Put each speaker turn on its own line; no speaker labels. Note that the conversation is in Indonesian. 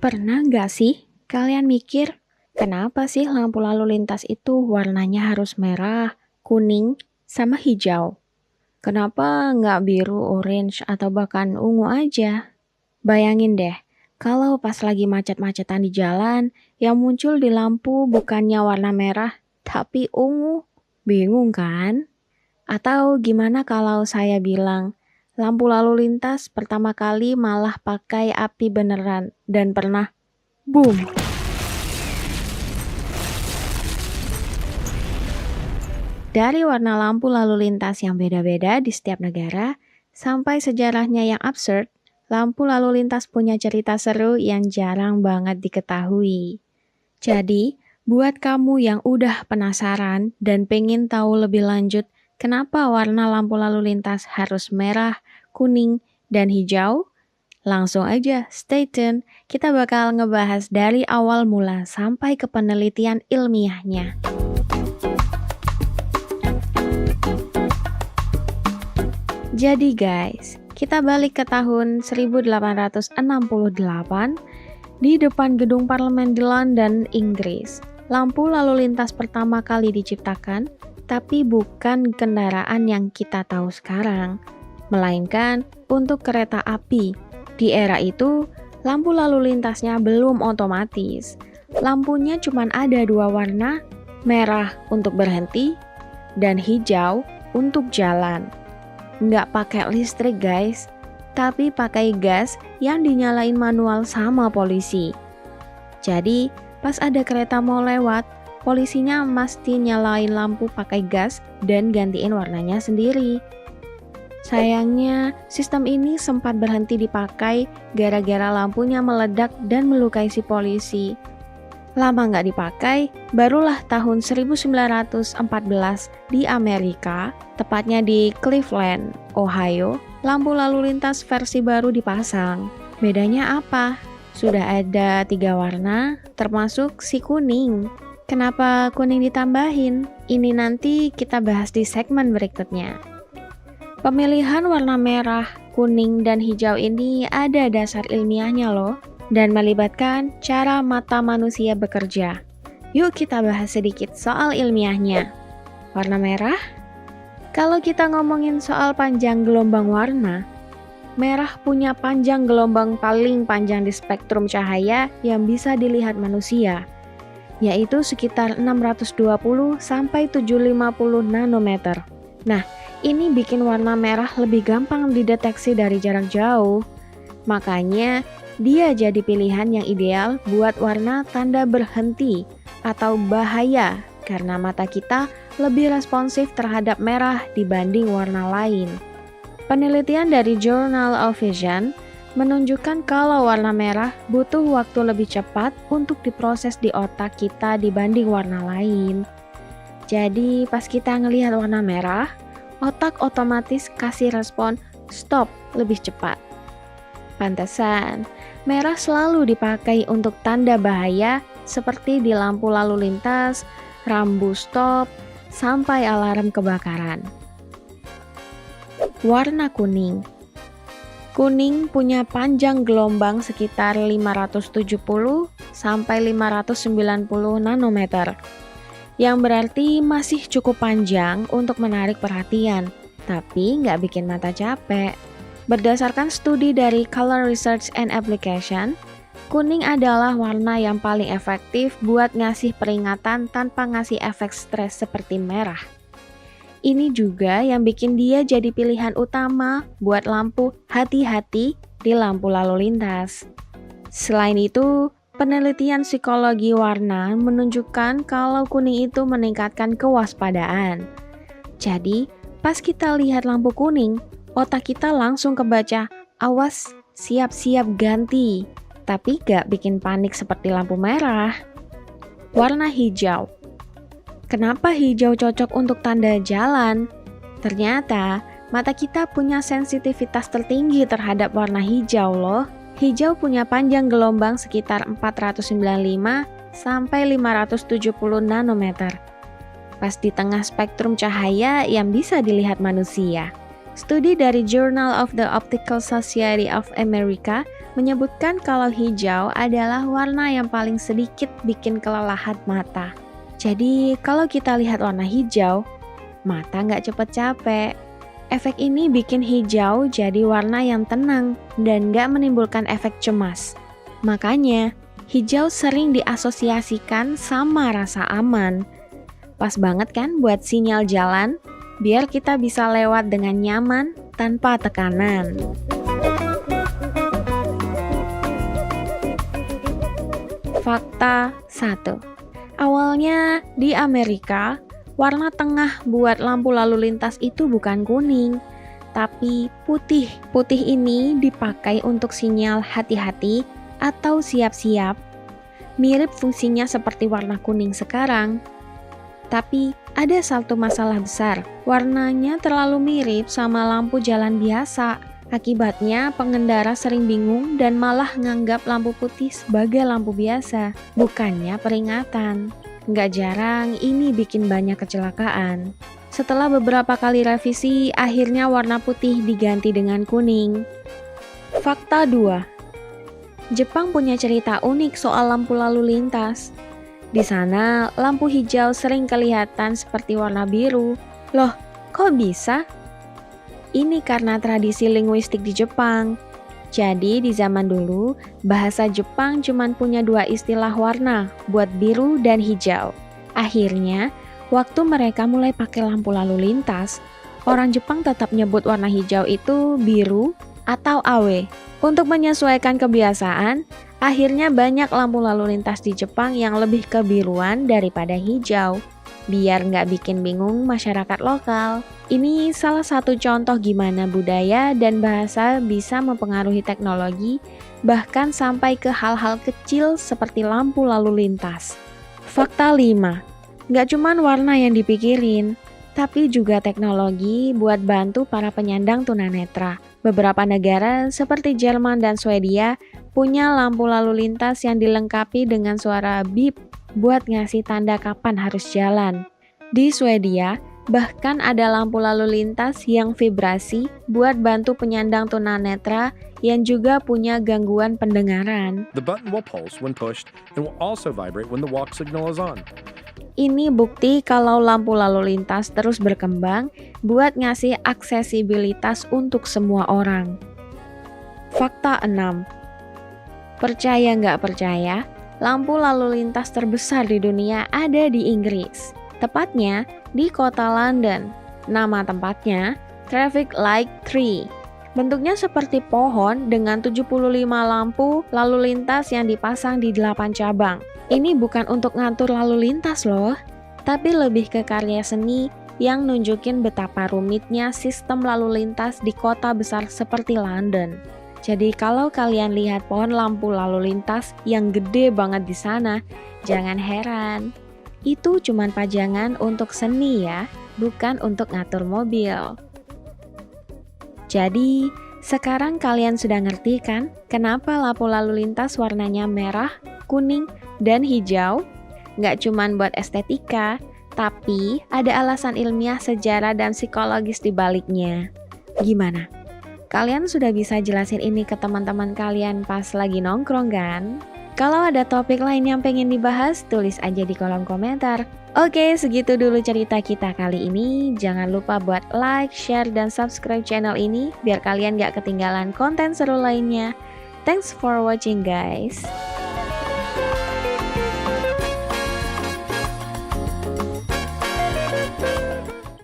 Pernah nggak sih kalian mikir, kenapa sih lampu lalu lintas itu warnanya harus merah, kuning, sama hijau? Kenapa nggak biru, orange, atau bahkan ungu aja? Bayangin deh, kalau pas lagi macet-macetan di jalan, yang muncul di lampu bukannya warna merah, tapi ungu. Bingung kan? Atau gimana kalau saya bilang, lampu lalu lintas pertama kali malah pakai api beneran dan pernah boom. Dari warna lampu lalu lintas yang beda-beda di setiap negara, sampai sejarahnya yang absurd, lampu lalu lintas punya cerita seru yang jarang banget diketahui. Jadi, buat kamu yang udah penasaran dan pengen tahu lebih lanjut kenapa warna lampu lalu lintas harus merah, kuning, dan hijau, langsung aja stay tune. Kita bakal ngebahas dari awal mula sampai ke penelitian ilmiahnya. Jadi guys, kita balik ke tahun 1868 di depan gedung parlemen di London, Inggris. Lampu lalu lintas pertama kali diciptakan, tapi bukan kendaraan yang kita tahu sekarang, melainkan untuk kereta api. Di era itu, lampu lalu lintasnya belum otomatis. Lampunya cuma ada dua warna, merah untuk berhenti, dan hijau untuk jalan. Nggak pakai listrik guys, tapi pakai gas yang dinyalain manual sama polisi. Jadi, pas ada kereta mau lewat, polisinya mesti nyalain lampu pakai gas dan gantiin warnanya sendiri. Sayangnya, sistem ini sempat berhenti dipakai gara-gara lampunya meledak dan melukai si polisi. Lama nggak dipakai, barulah tahun 1914 di Amerika, tepatnya di Cleveland, Ohio, lampu lalu lintas versi baru dipasang. Bedanya apa? Sudah ada 3 warna, termasuk si kuning. Kenapa kuning ditambahin? Ini nanti kita bahas di segmen berikutnya. Pemilihan warna merah, kuning, dan hijau ini ada dasar ilmiahnya loh, dan melibatkan cara mata manusia bekerja. Yuk kita bahas sedikit soal ilmiahnya. Warna merah? Kalau kita ngomongin soal panjang gelombang warna, merah punya panjang gelombang paling panjang di spektrum cahaya yang bisa dilihat manusia, yaitu sekitar 620 sampai 750 nanometer. Nah, ini bikin warna merah lebih gampang dideteksi dari jarak jauh. Makanya, dia jadi pilihan yang ideal buat warna tanda berhenti atau bahaya karena mata kita lebih responsif terhadap merah dibanding warna lain. Penelitian dari Journal of Vision menunjukkan kalau warna merah butuh waktu lebih cepat untuk diproses di otak kita dibanding warna lain. Jadi pas kita ngelihat warna merah, otak otomatis kasih respon stop lebih cepat. Pantesan, merah selalu dipakai untuk tanda bahaya seperti di lampu lalu lintas, rambu stop, sampai alarm kebakaran. Warna kuning. Kuning punya panjang gelombang sekitar 570 sampai 590 nanometer, yang berarti masih cukup panjang untuk menarik perhatian, tapi nggak bikin mata capek. Berdasarkan studi dari Color Research and Application, kuning adalah warna yang paling efektif buat ngasih peringatan tanpa ngasih efek stres seperti merah. Ini juga yang bikin dia jadi pilihan utama buat lampu hati-hati di lampu lalu lintas. Selain itu, penelitian psikologi warna menunjukkan kalau kuning itu meningkatkan kewaspadaan. Jadi, pas kita lihat lampu kuning, otak kita langsung kebaca, awas, siap-siap ganti. Tapi gak bikin panik seperti lampu merah. Warna hijau. Kenapa hijau cocok untuk tanda jalan? Ternyata, mata kita punya sensitivitas tertinggi terhadap warna hijau loh. Hijau punya panjang gelombang sekitar 495 sampai 570 nanometer. Pas di tengah spektrum cahaya yang bisa dilihat manusia. Studi dari Journal of the Optical Society of America menyebutkan kalau hijau adalah warna yang paling sedikit bikin kelelahan mata. Jadi kalau kita lihat warna hijau, mata nggak cepet capek. Efek ini bikin hijau jadi warna yang tenang dan nggak menimbulkan efek cemas. Makanya, hijau sering diasosiasikan sama rasa aman. Pas banget kan buat sinyal jalan, biar kita bisa lewat dengan nyaman tanpa tekanan. Fakta 1. Awalnya di Amerika, warna tengah buat lampu lalu lintas itu bukan kuning, tapi putih. Putih ini dipakai untuk sinyal hati-hati atau siap-siap. Mirip fungsinya seperti warna kuning sekarang. Tapi ada satu masalah besar, warnanya terlalu mirip sama lampu jalan biasa. Akibatnya pengendara sering bingung dan malah nganggap lampu putih sebagai lampu biasa, bukannya peringatan. Nggak jarang ini bikin banyak kecelakaan. Setelah beberapa kali revisi, akhirnya warna putih diganti dengan kuning. Fakta 2. Jepang punya cerita unik soal lampu lalu lintas. Di sana, lampu hijau sering kelihatan seperti warna biru. Loh, kok bisa? Ini karena tradisi linguistik di Jepang. Jadi di zaman dulu, bahasa Jepang cuma punya 2 istilah warna, buat biru dan hijau. Akhirnya, waktu mereka mulai pakai lampu lalu lintas, orang Jepang tetap nyebut warna hijau itu biru atau awe. Untuk menyesuaikan kebiasaan, akhirnya banyak lampu lalu lintas di Jepang yang lebih kebiruan daripada hijau, biar nggak bikin bingung masyarakat lokal. Ini salah satu contoh gimana budaya dan bahasa bisa mempengaruhi teknologi, bahkan sampai ke hal-hal kecil seperti lampu lalu lintas. Fakta 5. Nggak cuman warna yang dipikirin, tapi juga teknologi buat bantu para penyandang tunanetra. Beberapa negara seperti Jerman dan Swedia punya lampu lalu lintas yang dilengkapi dengan suara bip buat ngasih tanda kapan harus jalan. Di Swedia, bahkan ada lampu lalu lintas yang vibrasi buat bantu penyandang tunanetra yang juga punya gangguan pendengaran.
The button will pulse when pushed and will also vibrate when the walk signal is on.
Ini bukti kalau lampu lalu lintas terus berkembang buat ngasih aksesibilitas untuk semua orang. Fakta 6. Percaya nggak percaya, lampu lalu lintas terbesar di dunia ada di Inggris. Tepatnya di kota London. Nama tempatnya Traffic Light Tree. Bentuknya seperti pohon dengan 75 lampu lalu lintas yang dipasang di 8 cabang. Ini bukan untuk ngatur lalu lintas loh, tapi lebih ke karya seni yang nunjukin betapa rumitnya sistem lalu lintas di kota besar seperti London. Jadi kalau kalian lihat pohon lampu lalu lintas yang gede banget di sana, jangan heran. Itu cuman pajangan untuk seni ya, bukan untuk ngatur mobil. Jadi, sekarang kalian sudah ngerti kan kenapa lampu lalu lintas warnanya merah, kuning, dan hijau? Nggak cuman buat estetika, tapi ada alasan ilmiah, sejarah, dan psikologis di baliknya. Gimana? Kalian sudah bisa jelasin ini ke teman-teman kalian pas lagi nongkrong kan? Kalau ada topik lain yang pengen dibahas, tulis aja di kolom komentar. Oke, segitu dulu cerita kita kali ini. Jangan lupa buat like, share, dan subscribe channel ini biar kalian gak ketinggalan konten seru lainnya. Thanks for watching guys.